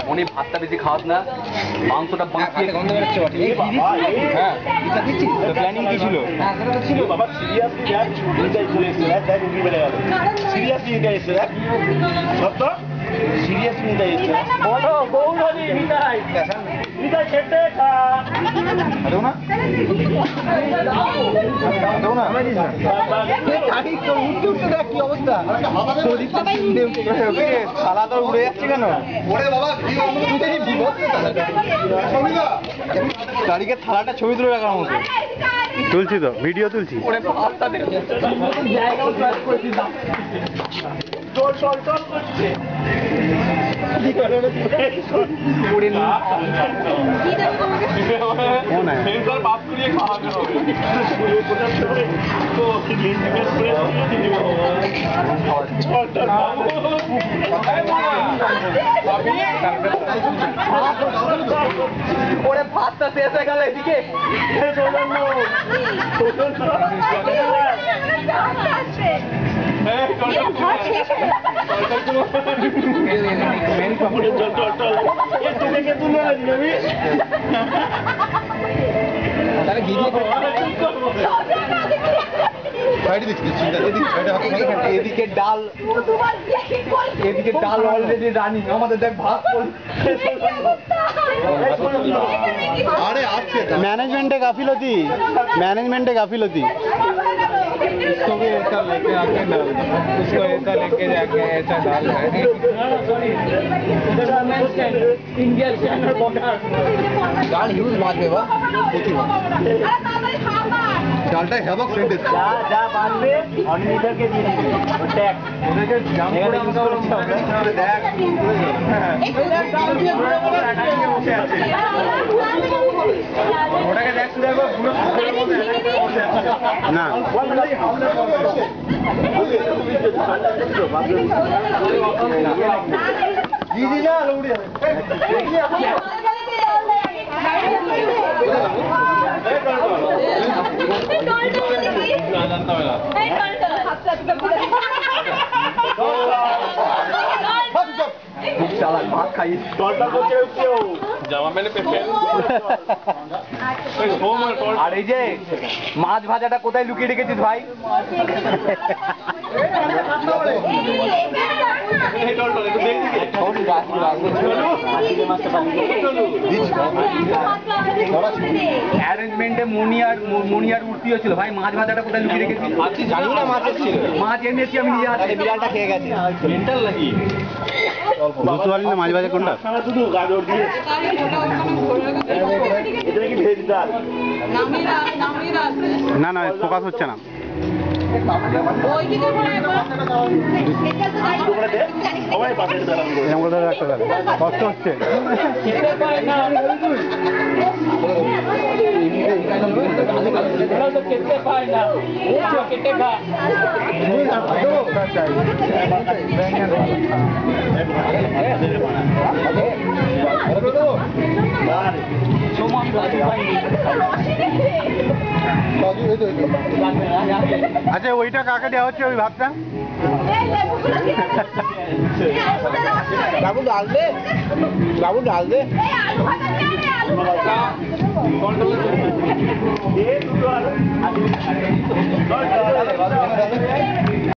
মনি ভাতটা বেশি খাওয়াস না, মাংসটা বাঁচিয়ে গন্ধ বেরোচ্ছে। হ্যাঁ প্ল্যানিং কি ছিল? বাবা সিরিয়াসলি দেখ, নিতাই চলে এসছে, দেখ রুগী বেড়ে গেল। সিরিয়াসলি নিতাই এসছে, দেখ সত্য সিরিয়াসলি নিতাই এসছে। বলো গৌরী নিতাই নিতাই খেতে খা দেবো না দেবো না কি অবস্থা? থালা তো উড়ে যাচ্ছে কেন? গাড়িকে থালাটা ছবি তুলে রাখার মতো তুলছি তো, ভিডিও তুলছি। চল চল চল করছে ওরে ভাতটা শেষ হয়ে গেল এদিকে। এদিকে ডাল অলরেডি রানিং, আমাদের দেখ ভাত। अरे आपसे मैनेजमेंट गाफिलती, मैनेजमेंट गाफिलती। इसको भी ऐसा लेके आके डाल, उसको ऐसा लेके जाके ऐसा डाल। इंडिया स्टैंडर्ड बॉर्डर डाल यूज बात में बा डालटा हैवक सेंटेंस जा जा बाद में अनलिमिटेड के দিয়ে দিবে ট্যাগ ওদেরকে জাম করে আমরা দেখ ওটাকে দেখ শুধু একবার পুরো না দিদি না উড়ে যাবে ভাত খাই জামা মেলে আর এই যে মাছ ভাজাটা কোথায় লুকিয়ে রেখেছিস ভাই? অ্যারেঞ্জমেন্টে মনিয়ার উঠতিও ছিল ভাই, মাছ ভাজাটা কোথায় লুকিয়ে রেখেছিস? জানি না মাছ ছিল, মাছ এনেছি আমি নিজে হাতে। বিড়ালটা খেয়ে গেছে মেন্টাল নাকি বুঝতে পারলি না মাছ ভাজা কোনটা? শুধু গাজর দিয়ে এটা কি ভেজ ডাল না না ফোকাস হচ্ছে না। সবাই পাশে দাঁড়ানো এরকম করে ধরে রাখতে পারে, কষ্ট হচ্ছে। আচ্ছা ওইটা কাকে দেওয়া হচ্ছে ওই ভাতটা? বাবু ডাল দে, বাবু ডাল দে।